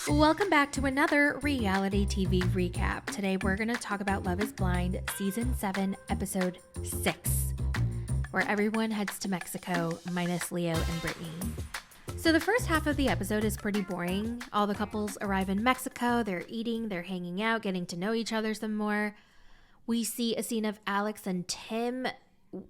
Welcome back to another reality TV recap. Today we're going to talk about Love is Blind Season 7, Episode 6, where everyone heads to Mexico minus Leo and Brittany. So the first half of the episode is pretty boring. All the couples arrive in Mexico, they're eating, they're hanging out, getting to know each other some more. We see a scene of Alex and Tim.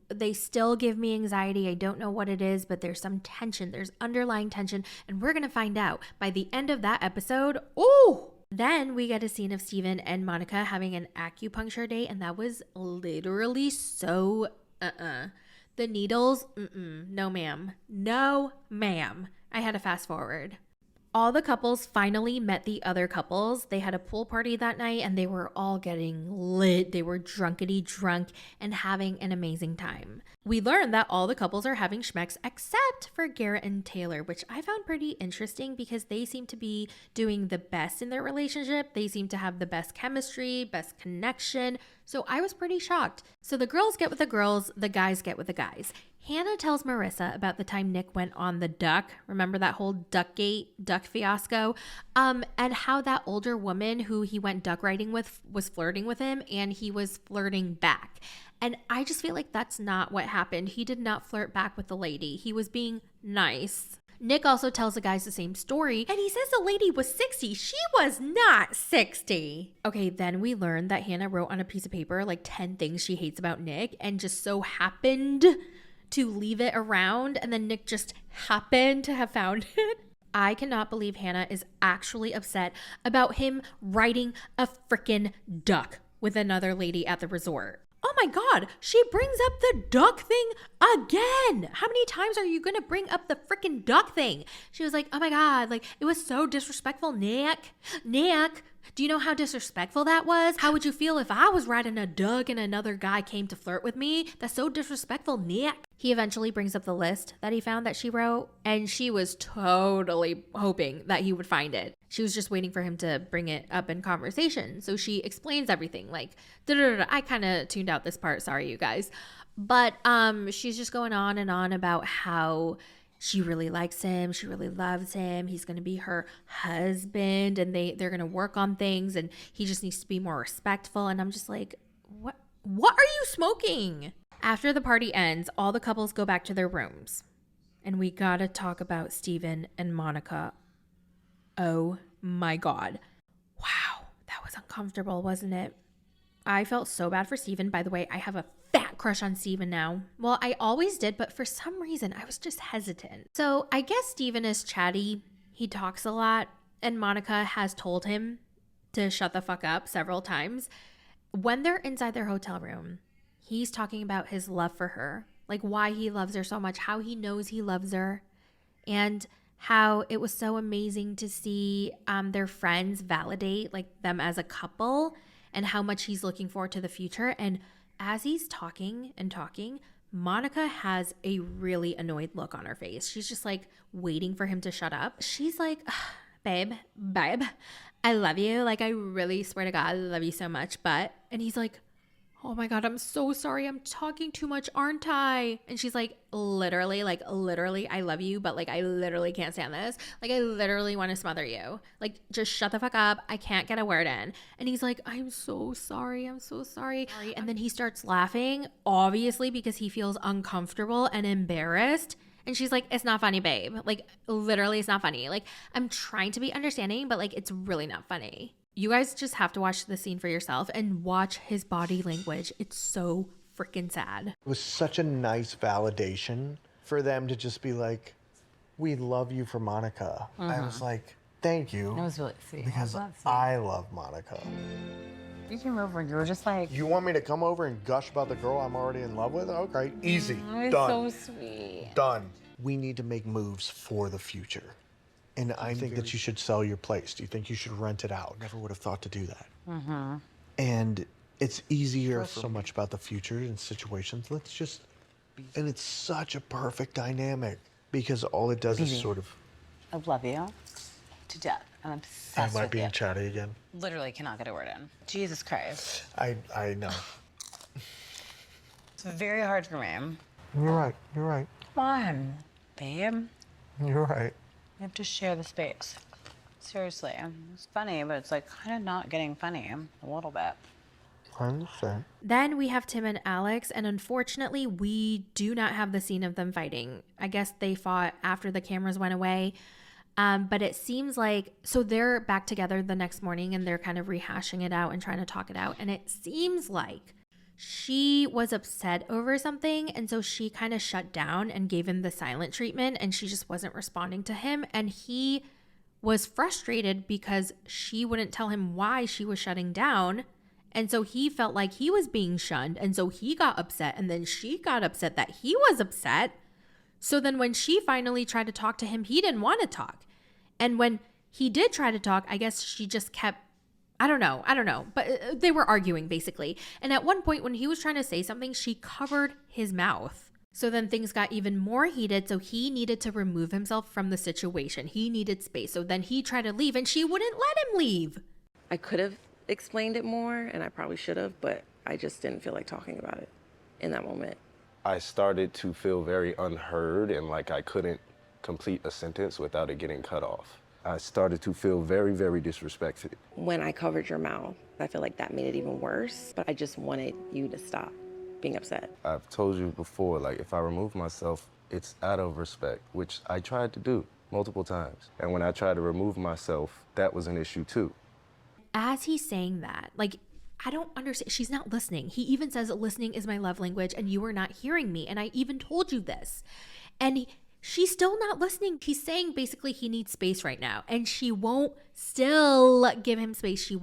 They still give me anxiety. I don't know what it is, but there's some tension. There's underlying tension, and we're going to find out by the end of that episode. Oh! Then we get a scene of Steven and Monica having an acupuncture date, and that was literally so The needles, no ma'am. No ma'am. I had to fast forward. All the couples finally met the other couples. They had a pool party that night and they were all getting lit. They were drunkety drunk and having an amazing time. We learned that all the couples are having schmecks except for Garrett and Taylor, which I found pretty interesting because they seem to be doing the best in their relationship. They seem to have the best chemistry, best connection. So I was pretty shocked. So the girls get with the girls, the guys get with the guys. Hannah tells Marissa about the time Nick went on the duck. Remember that whole duck fiasco? And how that older woman who he went duck riding with was flirting with him and he was flirting back. And I just feel like that's not what happened. He did not flirt back with the lady. He was being nice. Nick also tells the guys the same story, and he says the lady was 60. She was not 60. Okay, then we learned that Hannah wrote on a piece of paper like 10 things she hates about Nick and just so happened to leave it around, and then Nick just happened to have found it. I cannot believe Hannah is actually upset about him riding a freaking duck with another lady at the resort. Oh my God, she brings up the duck thing again. How many times are you going to bring up the freaking duck thing? She was like, oh my God, like it was so disrespectful, Nick. Nick, do you know how disrespectful that was? How would you feel if I was riding a duck and another guy came to flirt with me? That's so disrespectful, Nick. He eventually brings up the list that he found that she wrote, and she was totally hoping that he would find it. She was just waiting for him to bring it up in conversation. So she explains everything like, I kind of tuned out this part. Sorry, you guys. But she's just going on and on about how she really likes him. She really loves him. He's going to be her husband and they're going to work on things and he just needs to be more respectful. And I'm just like, what are you smoking? After the party ends, all the couples go back to their rooms. And we got to talk about Steven and Monica. Oh my God. Wow, that was uncomfortable, wasn't it? I felt so bad for Steven. By the way, I have a fat crush on Steven now. Well, I always did, but for some reason, I was just hesitant. So I guess Steven is chatty. He talks a lot, and Monica has told him to shut the fuck up several times. When they're inside their hotel room, he's talking about his love for her, like why he loves her so much, how he knows he loves her, and how it was so amazing to see their friends validate like them as a couple and how much he's looking forward to the future. And as he's talking and talking, Monica has a really annoyed look on her face. She's just like waiting for him to shut up. She's like, babe, I love you. Like, I really swear to God, I love you so much. And he's like, oh my God, I'm so sorry. I'm talking too much, aren't I? And she's like, literally, I love you, but like, I literally can't stand this. Like, I literally want to smother you. Like, just shut the fuck up. I can't get a word in. And he's like, I'm so sorry. I'm so sorry. And then he starts laughing, obviously, because he feels uncomfortable and embarrassed. And she's like, it's not funny, babe. Like, literally, it's not funny. Like, I'm trying to be understanding, but like, it's really not funny. You guys just have to watch the scene for yourself and watch his body language. It's so freaking sad. It was such a nice validation for them to just be like, we love you for Monica. I was like, thank you. That was really sweet. Because I love Monica. You came over and you were just like... You want me to come over and gush about the girl I'm already in love with? Okay, easy. It was Done. so sweet. Done. We need to make moves for the future. And I think that you should sell your place. Do you think you should rent it out? Never would have thought to do that. And it's easier so much about the future and situations. Let's just, and it's such a perfect dynamic because all it does is sort of. I love you to death. I'm obsessed Am I with being you. chatty again? Literally cannot get a word in. Jesus Christ. I know. It's very hard for me. You're right. You're right. Come on, babe. You're right. We have to share the space. Seriously, it's funny, but it's like kind of not getting funny a little bit. I understand. Then we have Tim and Alex, and unfortunately, we do not have the scene of them fighting. I guess they fought after the cameras went away. But it seems like, so they're back together the next morning and they're kind of rehashing it out and trying to talk it out. And it seems like she was upset over something. And so she kind of shut down and gave him the silent treatment and she just wasn't responding to him. And he was frustrated because she wouldn't tell him why she was shutting down. And so he felt like he was being shunned. And so he got upset. And then she got upset that he was upset. So then when she finally tried to talk to him, he didn't want to talk. And when he did try to talk, I guess she just kept, I don't know. But they were arguing basically. And at one point when he was trying to say something, she covered his mouth. So then things got even more heated. So he needed to remove himself from the situation. He needed space. So then he tried to leave and she wouldn't let him leave. I could have explained it more and I probably should have, but I just didn't feel like talking about it in that moment. I started to feel very unheard and like I couldn't complete a sentence without it getting cut off. I started to feel very, very disrespected. When I covered your mouth, I feel like that made it even worse, but I just wanted you to stop being upset. I've told you before, like if I remove myself, it's out of respect, which I tried to do multiple times. And when I tried to remove myself, that was an issue too. As he's saying that, like, I don't understand. She's not listening. He even says, listening is my love language and you are not hearing me. And I even told you this. And she's still not listening. He's saying basically he needs space right now. And she won't still give him space. She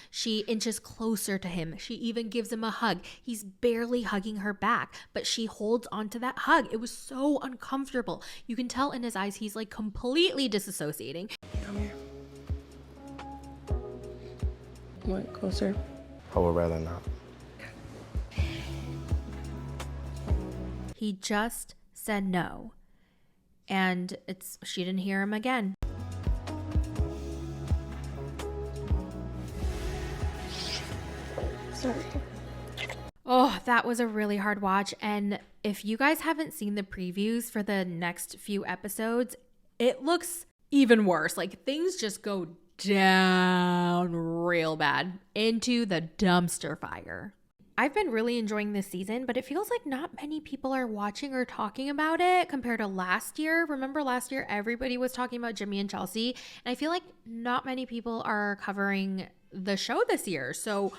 she inches closer to him. She even gives him a hug. He's barely hugging her back, but she holds onto that hug. It was so uncomfortable. You can tell in his eyes, he's like completely disassociating. Come here. What, closer? I would rather not. He just said no. And she didn't hear him again. Sorry. Oh, that was a really hard watch. And if you guys haven't seen the previews for the next few episodes, it looks even worse. Like things just go down real bad into the dumpster fire. I've been really enjoying this season, but it feels like not many people are watching or talking about it compared to last year. Remember last year, everybody was talking about Jimmy and Chelsea, and I feel like not many people are covering the show this year. So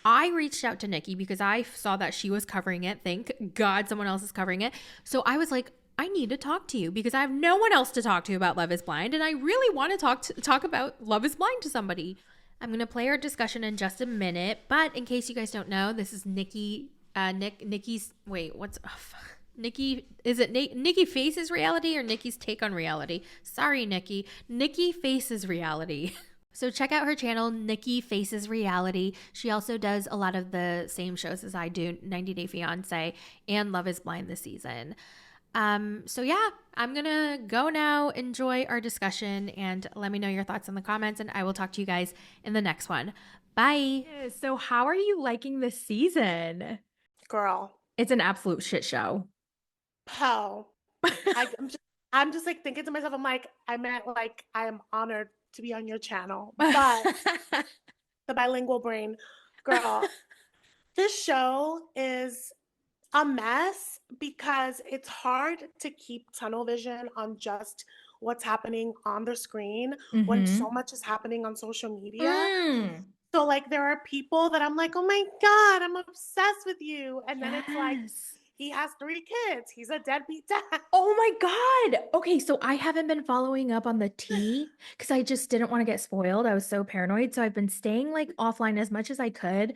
I reached out to Nikki because I saw that she was covering it. Thank God someone else is covering it. So I was like, I need to talk to you because I have no one else to talk to about Love is Blind. And I really want to talk about Love is Blind to somebody. I'm going to play our discussion in just a minute. But in case you guys don't know, this is Nikki, Nikki's, wait, Nikki, is it Nikki Faces Reality or Nikki's Take on Reality? Sorry, Nikki. Nikki Faces Reality. So check out her channel, Nikki Faces Reality. She also does a lot of the same shows as I do, 90 Day Fiancé and Love is Blind this season. So yeah, I'm gonna go now, enjoy our discussion, and let me know your thoughts in the comments, and I will talk to you guys in the next one. Bye. So how are you liking this season? Girl, It's an absolute shit show. hell. I'm just like thinking to myself, I'm like, I am honored to be on your channel. But the bilingual brain, girl, this show is a mess because it's hard to keep tunnel vision on just what's happening on the screen when so much is happening on social media. So like there are people that I'm like, oh my God, I'm obsessed with you. And then it's like, he has 3 kids. He's a deadbeat dad. Oh my God. Okay, so I haven't been following up on the tea because I just didn't want to get spoiled. I was so paranoid. So I've been staying like offline as much as I could.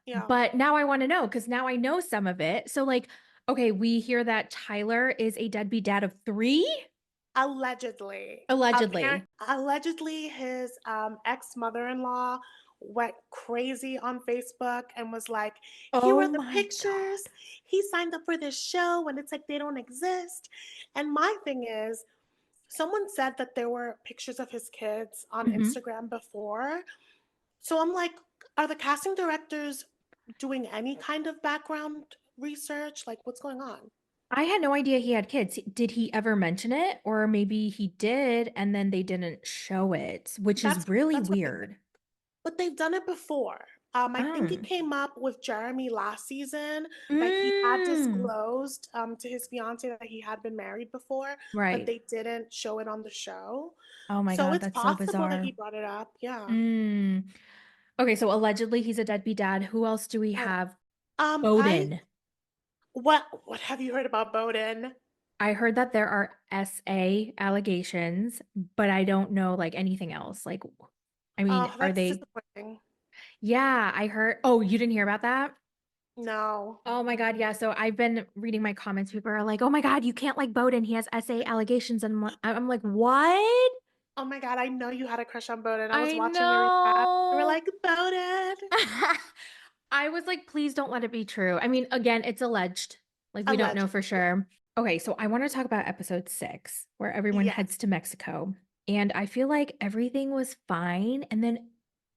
Yeah. But now I want to know because now I know some of it. So like, okay, we hear that Tyler is a deadbeat dad of 3? Allegedly. Allegedly. Allegedly, his ex-mother-in-law went crazy on Facebook and was like, here are the pictures. He signed up for this show and it's like they don't exist. And my thing is, someone said that there were pictures of his kids on Instagram before. So I'm like, are the casting directors doing any kind of background research? Like, what's going on? I had no idea he had kids. Did he ever mention it? Or maybe he did and then they didn't show it, which is really That's what I think. weird. But they've done it before. I think it Um, came up with Jeremy last season that he had mm, disclosed to his fiance that he had been married before, but right. they didn't show it on the show. Oh my So God, it's that's so possible that he bizarre. brought it up. Yeah. Mm. Okay, so allegedly he's a deadbeat dad. Who else do we Oh, have? I Bowden. what have you heard about Bowden? I heard that there are SA allegations, but I don't know like anything else. Like, I mean, Oh, are that's they? disappointing. Yeah, I heard. Oh, you didn't hear about that? No. Oh my God, yeah. So I've been reading my comments. People are like, "Oh my God, you can't like Bowden. He has SA allegations." And I'm like, "What?" Oh my God, I know you had a crush on Bowden. I was I watching your recap. You were know. like, Bowden. I was like, please don't let it be true. I mean, again, it's alleged. Like, we don't know for Allegedly. sure. Okay, so I want to talk about episode 6, where everyone Yes. heads to Mexico. And I feel like everything was fine. And then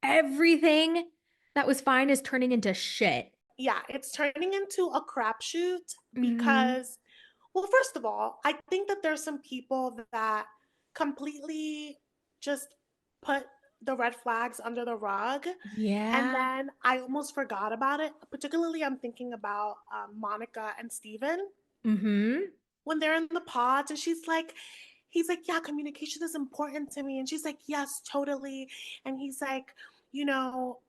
everything that was fine is turning into shit. Yeah, it's turning into a crapshoot Hmm. because, well, first of all, I think that there's some people that completely just put the red flags under the rug. And Yeah. then I almost forgot about it. Particularly, I'm thinking about Monica and Steven Hmm. when they're in the pods and he's like, yeah, communication is important to me. And she's like, yes, totally. And he's like, you know,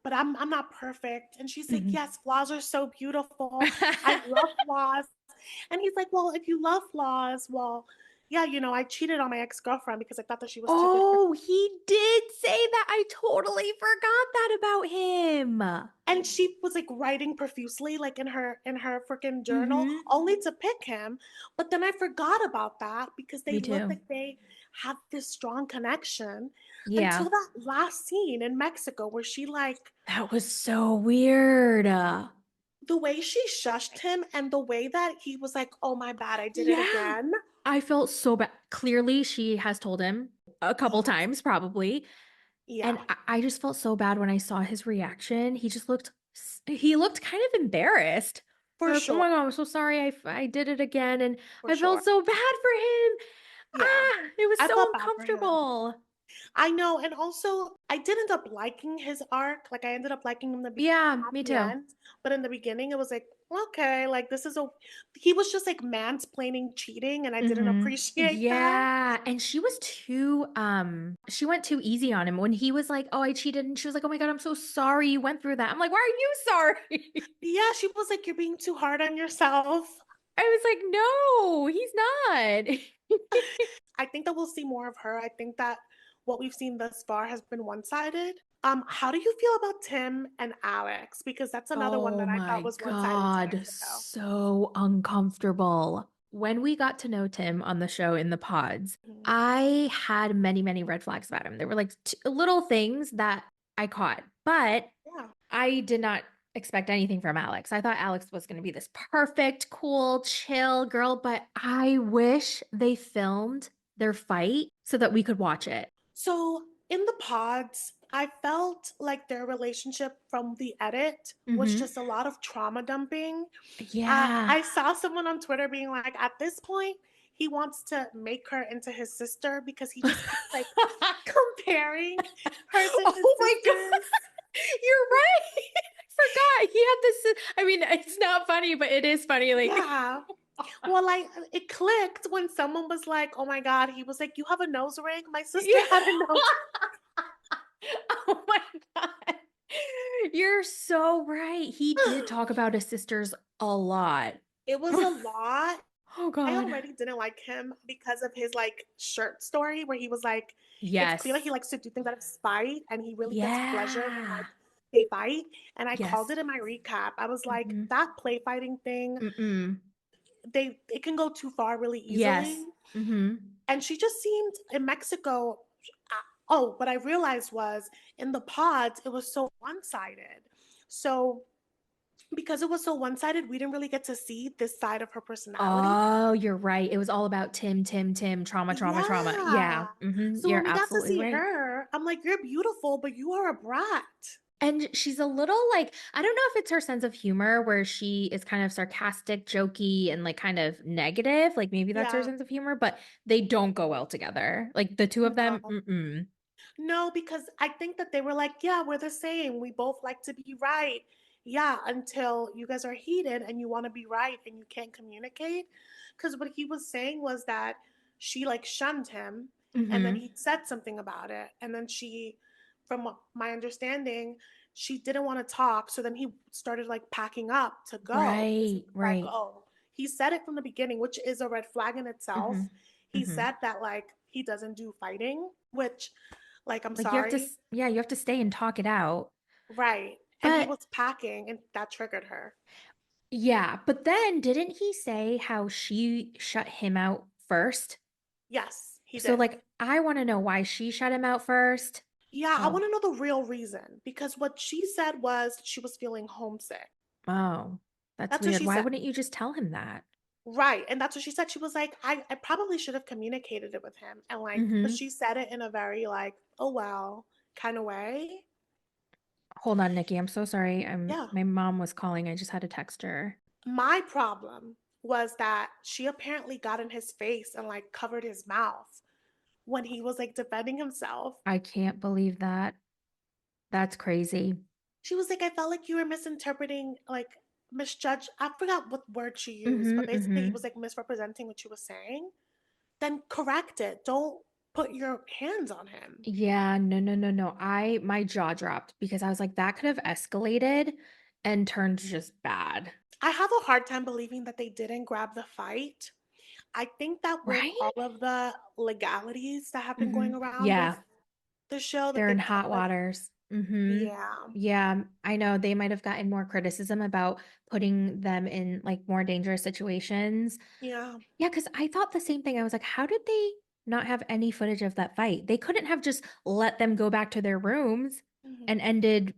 but I'm not perfect. And she's like, Hmm. yes, flaws are so beautiful. I love flaws. And he's like, well, if you love flaws, well, yeah, I cheated on my ex-girlfriend because I thought that she was too good for Oh, me. he did say that. I totally forgot that about him. And she was like writing profusely, like in her freaking journal, Hmm. only to pick him. But then I forgot about that because they Me looked too. like they had this strong connection Yeah. until that last scene in Mexico where she like That was so weird. the way she shushed him and the way that he was like, "Oh my bad, I did it Yeah. again." I felt so bad. Clearly, she has told him a couple Yes. times, probably. And Yeah, I just felt so bad when I saw his reaction. He looked kind of embarrassed. for Like, oh sure. my God, I'm so sorry. I did it again. And For I felt sure. so bad for him. Yeah. Ah, it was I so felt bad for him. uncomfortable. I know, and also I did end up liking his arc. Like I ended up liking him Yeah, at me the too. end, but in the beginning it was like, okay, like this is a he was just like mansplaining cheating, and I didn't Hmm. appreciate that. Yeah. And she went too easy on him when he was like, "Oh, I cheated." And she was like, "Oh my God, I'm so sorry you went through that." I'm like, "Why are you sorry?" Yeah, she was like, "You're being too hard on yourself." I was like, "No, he's not." I think that we'll see more of her. I think that what we've seen thus far has been one-sided. How do you feel about Tim and Alex? Because that's another one Oh that I thought my was one-sided to God, Mexico. so uncomfortable. When we got to know Tim on the show in the pods, Mhm. I had many, many red flags about him. There were like little things that I caught, but Yeah. I did not expect anything from Alex. I thought Alex was going to be this perfect, cool, chill girl, but I wish they filmed their fight so that we could watch it. So in the pods, I felt like their relationship from the edit was Hmm. just a lot of trauma dumping. Yeah. I saw someone on Twitter being like, at this point, he wants to make her into his sister because he just keeps like comparing her to his Oh my God. sisters. You're right. I forgot. He had this. I mean, it's not funny, but it is funny. Like, Yeah. Well, like it clicked when someone was like, "Oh my God," he was like, "You have a nose ring? My sister yeah. had a nose." Oh my God. You're so right. He did talk about his sisters a lot. It was a lot. Oh I God. already didn't like him because of his like shirt story where he was like, it's clear that Yes. he likes to do things out of spite and he really gets pleasure when Yeah. like they fight. And I called Yes. it in my recap. I was like, Hmm. that play fighting thing, Mm-mm. it can go too far really easily. Yes. Hmm. And she just seemed in Mexico. Oh, what I realized was in the pods, it was so one-sided. So because it was so one-sided, we didn't really get to see this side of her personality. Oh, you're right. It was all about Tim, trauma, trauma, trauma. Yeah. Yeah. Hmm. So You're when we got to absolutely see right. her, I'm like, you're beautiful, but you are a brat. And she's a little like, I don't know if it's her sense of humor where she is kind of sarcastic, jokey, and like kind of negative. Like maybe that's her Yeah. sense of humor, but they don't go well together. Like the two of them, No. mm-mm. No, because I think that they were like, yeah, we're the same. We both like to be right. Yeah, until you guys are heated and you want to be right and you can't communicate. Because what he was saying was that she like shunned him and then Mm-hmm. he said something about it. And then from what my understanding, she didn't want to talk. So then he started like packing up to go because he Right, was like, right. oh, he said it from the beginning, which is a red flag in itself. Mm-hmm. He Mm-hmm. said that like he doesn't do fighting, which like, I'm Like you have to, sorry. yeah, you have to stay and talk it out. Right. And he But was packing and that triggered her. yeah, but then didn't he say how she shut him out first? Yes, he So did. like I want to know why she shut him out first. Yeah, I Oh, want to know the real reason because what she said was she was feeling homesick. oh, that's That's what weird. she Why said. wouldn't you just tell him that? Right. And that's what she said. She was like, I probably should have communicated it with him. And like, but Mm-hmm. she said it in a very like, oh, well, kind of way. Hold on, Nikki. I'm so sorry. Yeah. My mom was calling. I just had to text her. My problem was that she apparently got in his face and like covered his mouth when he was like defending himself. I can't believe that. That's crazy. She was like, I felt like you were misinterpreting, like misjudge. I forgot what word she used, but Mm-hmm. basically he Mm-hmm. was like misrepresenting what she was saying. Then correct it. Don't put your hands on him. Yeah, no, no, no, no. My jaw dropped because I was like, that could have escalated and turned just bad. I have a hard time believing that they didn't grab the fight. I think that with all Right? of the legalities that have been Mm-hmm. going around with Yeah, the show, that they're they in hot probably, waters. Mm-hmm. yeah, Yeah, I know they might have gotten more criticism about putting them in like more dangerous situations. yeah. Yeah, because I thought the same thing. I was like, how did they not have any footage of that fight? They couldn't have just let them go back to their rooms Mhm. and ended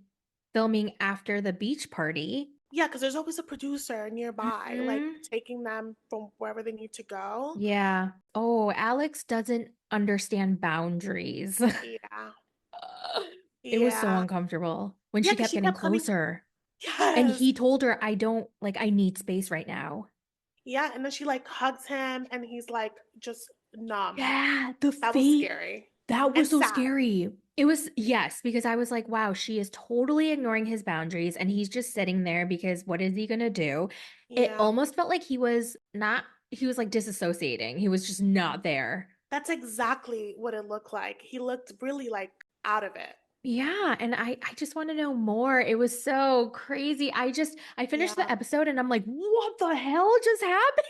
filming after the beach party. Yeah, because there's always a producer nearby, like Hmm. taking them from wherever they need to go. Yeah. Oh, Alex doesn't understand boundaries. Yeah, It was so yeah. uncomfortable when Yeah, she because kept she getting kept coming. closer. And Yes. he told her, I don't like, I need space right now. Yeah, and then she like hugs him and he's like just numb. Yeah, the That was fate. scary That and was so sad. scary. It was, yes, because I was like, wow, she is totally ignoring his boundaries and he's just sitting there because what is he gonna do? It Yeah. almost felt like he was not, he was like disassociating. He was just not there. That's exactly what it looked like. He looked really like out of it. Yeah, and I just want to know more. It was so crazy. I finished the Yeah. episode and I'm like, what the hell just happened?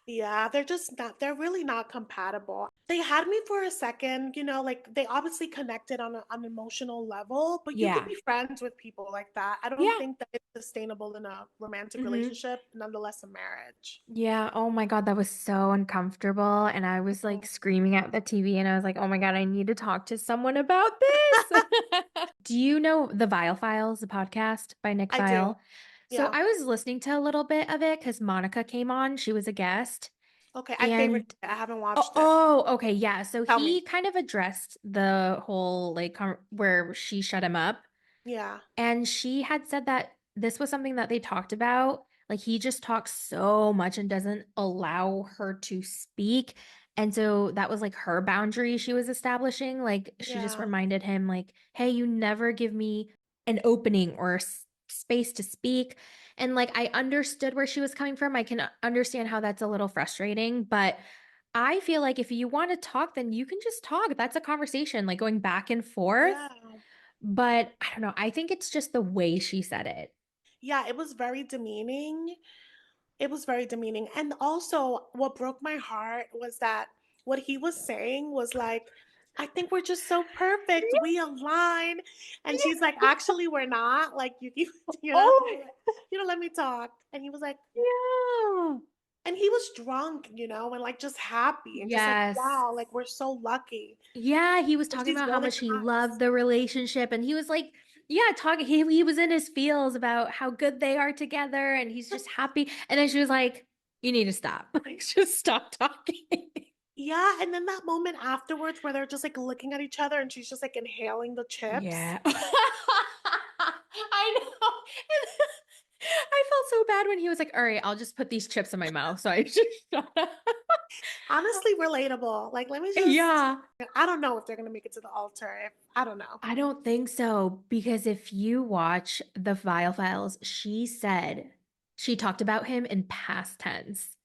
Yeah, they're just not, they're really not compatible. They had me for a second, like they obviously connected on an emotional level, but you could Yeah. be friends with people like that. I don't Yeah. think that it's sustainable in a romantic Hmm. relationship, nonetheless a marriage. Yeah. Oh my God, that was so uncomfortable. And I was like Mhm. screaming at the TV and I was like, oh my God, I need to talk to someone about this. Do you know the Vile Files, the podcast by Nick I do. Vile? So Yeah. I was listening to a little bit of it because Monica came on. She was a guest. Okay. I favorited And it. I haven't oh, watched it. oh, okay, yeah. So Tell he me. kind of addressed the whole like where she shut him up. Yeah. And she had said that this was something that they talked about. Like he just talks so much and doesn't allow her to speak. And so that was like her boundary she was establishing. Like she just Yeah. reminded him, like, hey, you never give me an opening or space to speak. And like I understood where she was coming from. I can understand how that's a little frustrating, but I feel like if you want to talk, then you can just talk. That's a conversation, like going back and forth. Yeah. But I don't know. I think it's just the way she said it. Yeah. It was very demeaning. It was very demeaning. And also, what broke my heart was that what he was saying was like, I think we're just so perfect. We align. And she's like, actually, we're not. Like, you know, Oh, you don't let me talk. And he was like, yeah. and he was drunk, and like just happy and just like, Yes. wow, like we're so lucky. Yeah, he was And talking she's about how rolling much he her eyes. loved the relationship and he was like, yeah, talking he was in his feels about how good they are together and he's just happy. And then she was like, you need to stop. Like just stop talking. Yeah. And then that moment afterwards where they're just like looking at each other and she's just like inhaling the chips. Yeah. so bad when he was like, all right, I'll just put these chips in my mouth. So I just shut up. Honestly, relatable. Like, let me just. Yeah. I don't know if they're gonna make it to the altar. I don't know. I don't think so, because if you watch the Vile Files, she talked about him in past tense.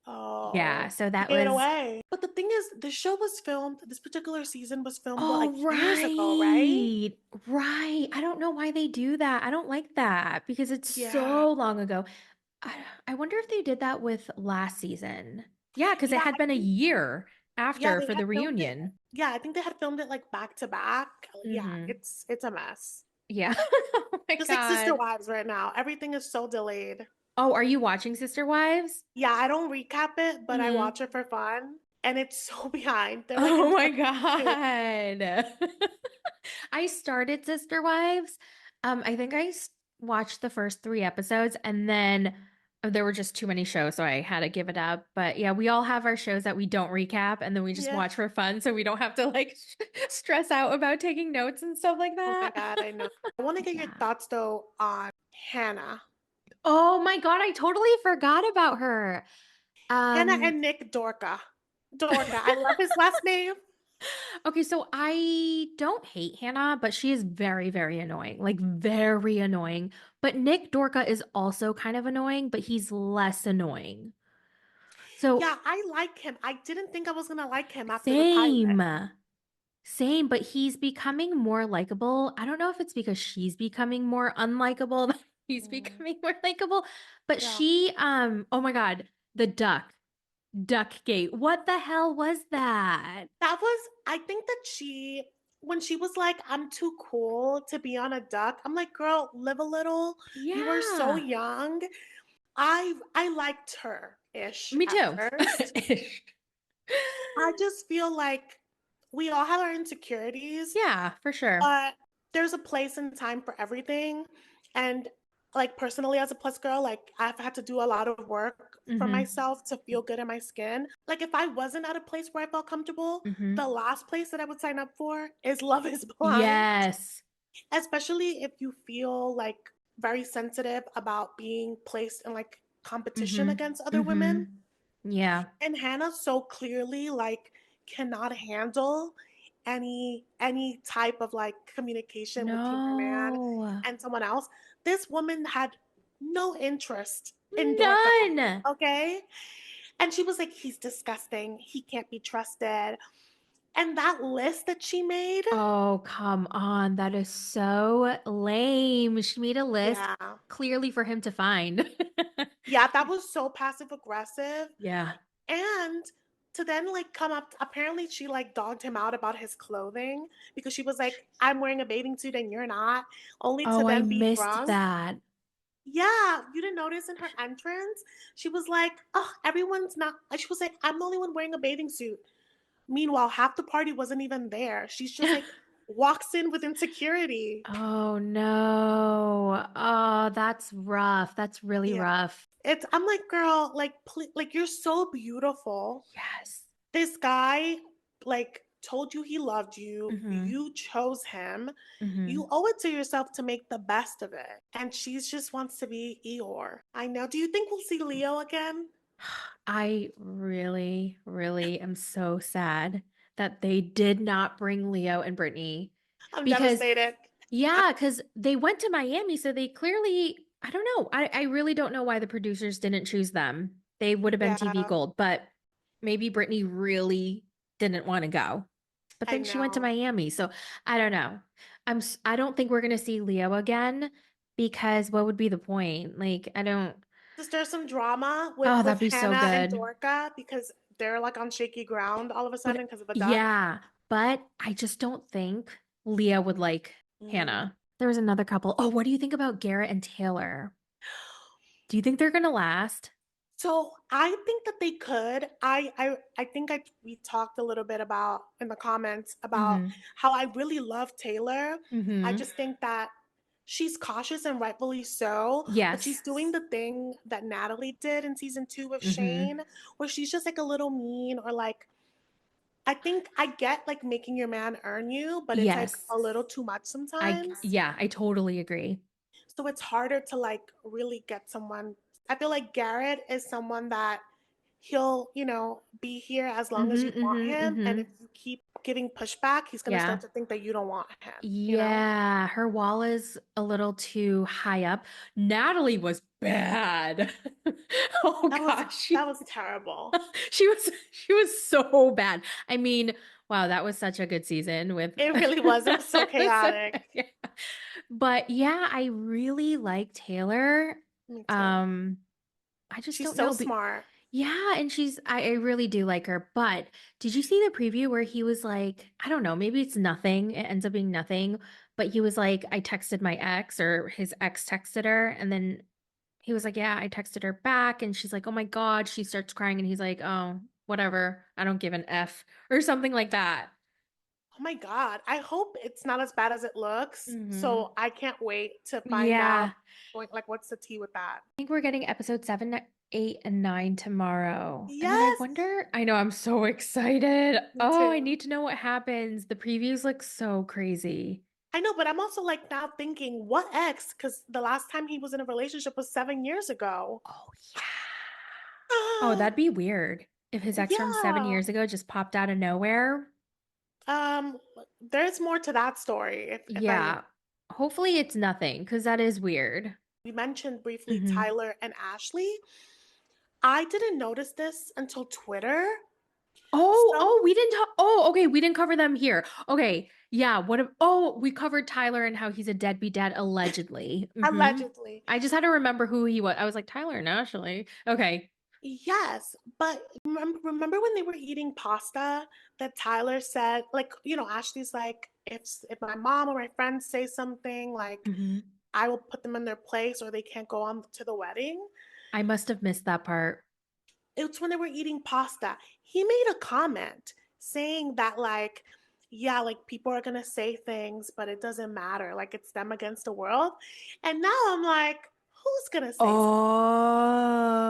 Yeah, Oh, so that gave it was, away. But the thing is, the show was filmed. This particular season was filmed what, like oh, years ago, right? right. Right. I don't know why they do that. I don't like that because it's Yeah, so long ago. I, I wonder if they did that with last season. Yeah, because it yeah. had been a year Yeah, after they for had the filmed it. reunion. Yeah, I think they had filmed it like back to back. Yeah, Hmm. it's a mess. Yeah. Oh my Just like Sister God. Wives right now. Everything is so delayed. Oh, are you watching Sister Wives? Yeah, I don't recap it, but I Hmm. watch it for fun. And it's so behind. They're like Oh in my season two. God. I started Sister Wives. I think watched the first 3 episodes, and then there were just too many shows, so I had to give it up. But yeah, we all have our shows that we don't recap and then we just Yeah. watch for fun, so we don't have to like stress out about taking notes and stuff like Oh my that. God, I know. I want to get your Yeah. thoughts though on Hannah. Oh my God, I totally forgot about her. Hannah Um, and Nick Dorka. Dorka. I love his last name. okay, so I don't hate Hannah, but she is very, very annoying. Like very annoying. But Nick Dorka is also kind of annoying, but he's less annoying. So Yeah, I like him. I didn't think I was gonna like him after the pilot. same. Same, but he's becoming more likable. I don't know if it's because she's becoming more unlikable than he's Mm, becoming more likable, but yeah. oh my God, the duck gate. What the hell was that? That was, I think that when she was like, I'm too cool to be on a duck, I'm like, girl, live a little. You were so Yeah. young. I liked her ish Me at too. first. I just feel like we all have our insecurities, Yeah, for sure. but there's a place and time for everything. And like personally, as a plus girl, like I've had to do a lot of work for Hmm. myself to feel good in my skin. Like if I wasn't at a place where I felt comfortable, Hmm. the last place that I would sign up for is Love is Blind, Yes. especially if you feel like very sensitive about being placed in like competition Hmm. against other women. Hmm. Yeah. And Hannah so clearly like cannot handle any type of like communication between her man No. and someone else. This woman had no interest in Dorca, None. okay? And she was like, he's disgusting. He can't be trusted. And that list that she made, Oh, come on. That is so lame. She made a list yeah. clearly for him to find. Yeah, that was so passive aggressive. Yeah. And to then like come up, apparently she like dogged him out about his clothing because she was like, I'm wearing a bathing suit and you're not, only to Oh, I then be missed drunk. that. Yeah, you didn't notice in her entrance, she was like, oh, everyone's not, she was like, I'm the only one wearing a bathing suit. Meanwhile, half the party wasn't even there. She's just like, walks in with insecurity. Oh no. Oh, that's rough. That's really Yeah. rough. I'm like, girl, like, like you're so beautiful. Yes. This guy like told you he loved you, Hmm. you chose him, Hmm. you owe it to yourself to make the best of it, and she just wants to be Eeyore. I know. Do you think we'll see Leo again? I really, really am so sad that they did not bring Leo and Brittany I'm because, devastated. yeah, because they went to Miami. So they clearly, I don't know. I really don't know why the producers didn't choose them. They would have been TV Yeah, gold, but maybe Brittany really didn't want to go. But I then she went to know. Miami. So I don't know. I don't think we're going to see Leo again because what would be the point? Like, I don't, Just there's some drama with oh, that'd be so Hannah and good. Dorca because they're like on shaky ground all of a But sudden because of a duck. yeah, but I just don't think Leah would like Mm. Hannah. There was another couple. Oh, what do you think about Garrett and Taylor? Do you think they're gonna last? So I think that they could. I think we talked a little bit about in the comments about Mm-hmm. how I really love Taylor. I Mm-hmm. just think that she's cautious and rightfully so, but Yes. she's doing the thing that Natalie did in season 2 with Mm-hmm. Shane, where she's just like a little mean or like I think I get like making your man earn you, but it's like Yes. a little too much sometimes. Yeah, I totally agree. So it's harder to like really get someone. I feel like Garrett is someone that he'll, be here as long as you want him. And if you keep giving pushback, he's going to Yeah. start to think that you don't want him, Yeah, her wall is a little too high up. Natalie was bad. Oh That was gosh, that was terrible. she was so bad. I mean, wow, that was such a good season with It really was. It was so It was so- chaotic. yeah. But yeah, I really like Taylor. Me too. Um, I just She's don't so know, smart. yeah, and I really do like her. But did you see the preview where he was like, I don't know, maybe it's nothing. It ends up being nothing. But he was like, I texted my ex, or his ex texted her. And then he was like, yeah, I texted her back. And she's like, oh my God. She starts crying. And he's like, oh, whatever. I don't give an F, or something like that. Oh my God. I hope it's not as bad as it looks. Hmm. So I can't wait to find Yeah. out like what's the tea with that. I think we're getting episode 7, 8, and 9 tomorrow. And then I Yes. wonder, I know I'm so excited. Me Oh, I too. need to know what happens. The previews look so crazy. I know, but I'm also like now thinking, what ex? Because the last time he was in a relationship was 7 years ago. Oh, yeah. Oh, that'd be weird if his ex from 7 Yeah. years ago just popped out of nowhere. Um, there's more to that story. If I Yeah. Hopefully it's nothing, because that is weird. We mentioned briefly Hmm. Tyler and Ashley. I didn't notice this until Twitter. Some We didn't talk. Oh, okay. We didn't cover them here. Okay. Yeah. We covered Tyler and how he's a deadbeat dad, allegedly. allegedly. I just had to remember who he was. I was like, Tyler and Ashley. Okay. Yes, but remember when they were eating pasta that Tyler said, like, Ashley's like, if my mom or my friends say something, like, Hmm. I will put them in their place or they can't go on to the wedding. I must have missed that part. It's when they were eating pasta. He made a comment saying that, like, yeah, like people are gonna say things, but it doesn't matter. Like it's them against the world. And now I'm like, who's gonna say something?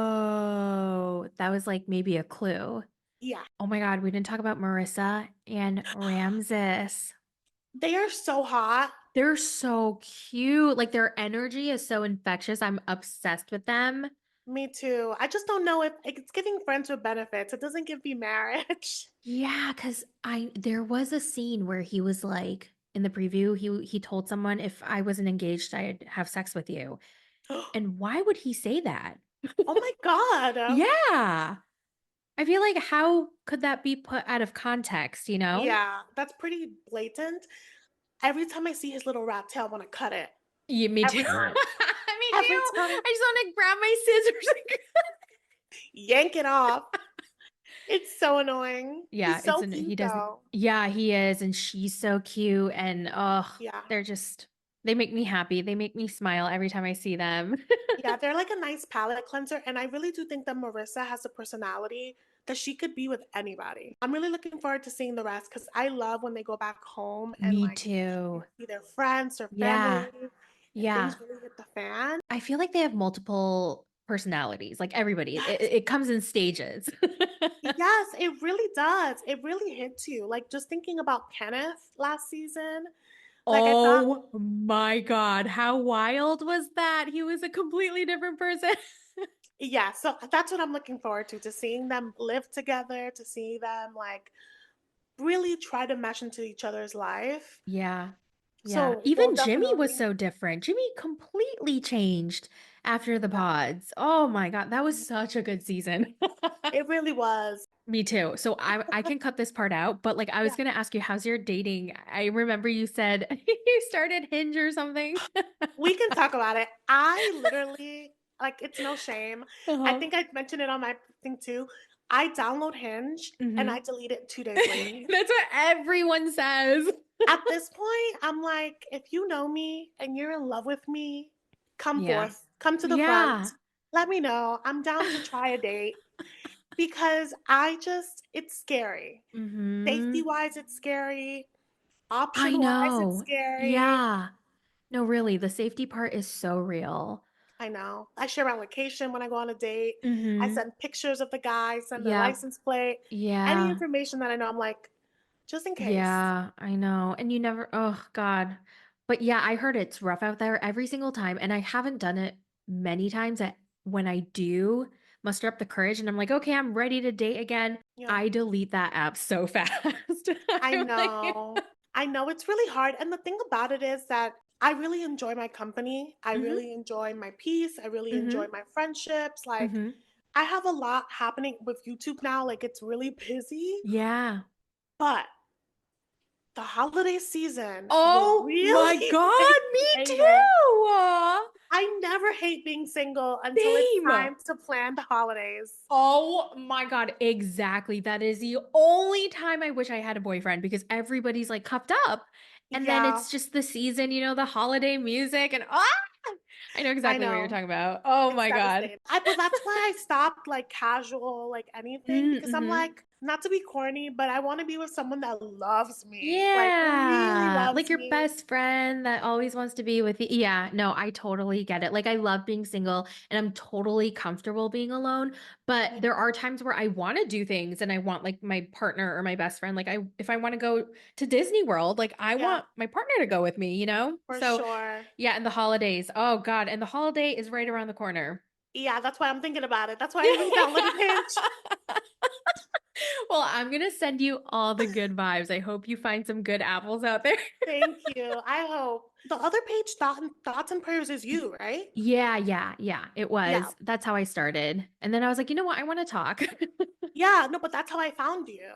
Oh, that was like maybe a clue. Yeah. Oh my God, we didn't talk about Marissa and Ramses. They are so hot. They're so cute. Like their energy is so infectious. I'm obsessed with them. Me too. I just don't know if it's giving friends with benefits. It doesn't give me marriage. Yeah, because there was a scene where he was like in the preview, he told someone, if I wasn't engaged, I'd have sex with you. And why would he say that? Oh my God. Yeah. I feel like how could that be put out of context, you know? Yeah, that's pretty blatant. Every time I see his little rat tail, I want to cut it. Yeah, me too. Every Me time. Every too. time. I just want to grab my scissors. Yank it off. It's so annoying. Yeah, He's so cute he doesn't. though. Yeah, he is, and she's so cute, and Yeah. they make me happy. They make me smile every time I see them. Yeah, they're like a nice palate cleanser. And I really do think that Marissa has a personality that she could be with anybody. I'm really looking forward to seeing the rest because I love when they go back home and Me like too. see their friends or Yeah. family and Yeah. things really hit the fan. I feel like they have multiple personalities, like everybody. It comes in stages. Yes, it really does. It really hits you. Like just thinking about Kenneth last season, like I thought, Oh my God, how wild was that? He was a completely different person. yeah, so that's what I'm looking forward to seeing them live together, to see them like really try to mesh into each other's life. Yeah. Yeah. So we'll Even Jimmy was definitely, so different. Jimmy completely changed after the yeah, pods. Oh my God, that was such a good season. it really was. Me too. So I can cut this part out, but like I was Yeah, gonna ask you, how's your dating? I remember you said you started Hinge or something. we can talk about it. I literally, like, it's no shame. I Uh-huh. think I mentioned it on my thing too. I download Hinge and I Hmm. delete it 2 days later. That's what everyone says. At this point, I'm like, if you know me and you're in love with me, come Yeah. forth, come to the front. Yeah. Let me know. I'm down to try a date because it's scary. Safety Hmm. wise, it's scary. I Option wise, it's know. scary. Yeah. No, really, the safety part is so real. I know. I share my location when I go on a date. I Hmm. send pictures of the guy, send their Yeah. license plate, any Yeah. information that I know. I'm like, just in case. Yeah, I know. And you never, oh God. But yeah, I heard it's rough out there every single time, and I haven't done it many times. That when I do muster up the courage and I'm like, okay, I'm ready to date again, Yeah. I delete that app so fast. I I'm like, know. I know it's really hard. And the thing about it is that I really enjoy my company. I hmm really enjoy my peace. I really hmm enjoy my friendships. Like, hmm I have a lot happening with YouTube now. Like, it's really busy, Yeah. but the holiday season will Oh my really God, make me me hate it. too. I never hate being single until it's Same. time to plan the holidays. Oh my God, exactly. That is the only time I wish I had a boyfriend because everybody's like cuffed up. And then Yeah, it's just the season, the holiday music and I know I exactly what you're know. talking about. Oh It's my God. devastating. But that's why I stopped like casual, like anything, because I'm Mm-hmm. like, not to be corny, but I want to be with someone that loves me, like really Yeah, like loves your me. best friend that always wants to be with you. Yeah, no, I totally get it. Like I love being single and I'm totally comfortable being alone, but Yeah, there are times where I want to do things and I want like my partner or my best friend. Like if I want to go to Disney World, like I yeah, want my partner to go with me, you know? for So, sure. yeah, and the holidays. Oh God, and the holiday is right around the corner. Yeah, that's why I'm thinking about it. That's why I re-downloaded Hinge. Well, I'm gonna send you all the good vibes. I hope you find some good apples out there. Thank you. I hope. The other page, Thoughts and Prayers, is you, right? Yeah, it Yeah. was. That's how I started. And then I was like, you know what? I want to talk. Yeah, no, but that's how I found you.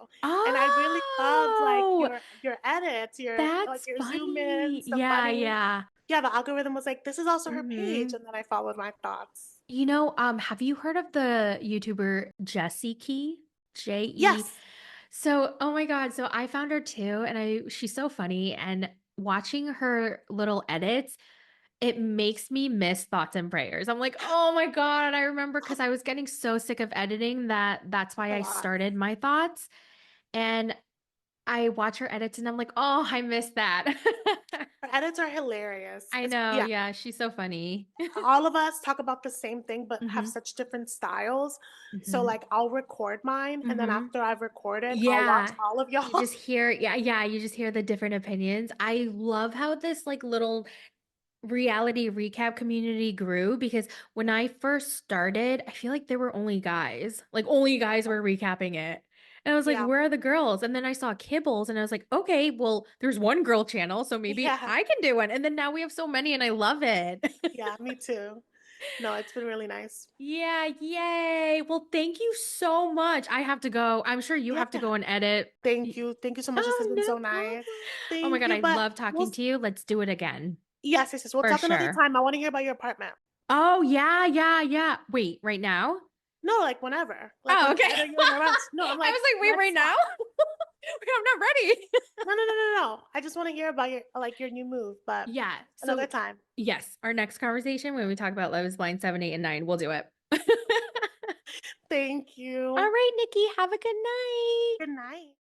And I really love like Oh, your edits, that's your zoom funny. ins, the Yeah, funny. yeah. Yeah, the algorithm was like, this is also her page, hmm and then I followed my thoughts. Have you heard of the YouTuber Jessie Key? J-E. Yes. So, oh my God. So I found her too, and she's so funny. And watching her little edits, it makes me miss thoughts and prayers. I'm like, oh my God. I remember because I was getting so sick of editing that's why A I lot. started my thoughts. And I watch her edits and I'm like, oh, I miss that. Her edits are hilarious. I It's, know. yeah, Yeah, she's so funny. all of us talk about the same thing, but have hmm such different styles. So hmm like, I'll record mine, and then hmm after I've recorded, I'll watch Yeah. all of You y'all. just hear, yeah, you just hear the different opinions. I love how this like little reality recap community grew because when I first started, I feel like there were only guys. Like only guys were recapping it. And I was like, Yeah, where are the girls? And then I saw Kibbles and I was like, okay, well, there's one girl channel, so maybe yeah, I can do one. And then now we have so many and I love it. yeah. Me too. No, it's been really nice. Yeah, yay. Well, thank you so much. I have to go. I'm sure you have to Yeah. go and edit. Thank you. Thank you so much. This has Oh, been no so nice. problem. Oh my Thank God, you. I But love talking to you. Let's do it again yes, we'll for talk another sure. time. I want to hear about your apartment. Oh, yeah. Wait, right now? No, like whenever. Like Oh, okay. whenever you're in a rush. No, I'm I like, was like, wait, right let's now? talk. I'm not ready. No. I just want to hear about your new move, but Yeah. another So, time. yes, our next conversation when we talk about Love is Blind 7, 8, and 9, we'll do it. Thank All you. right, Nikki, have a good night. Good night.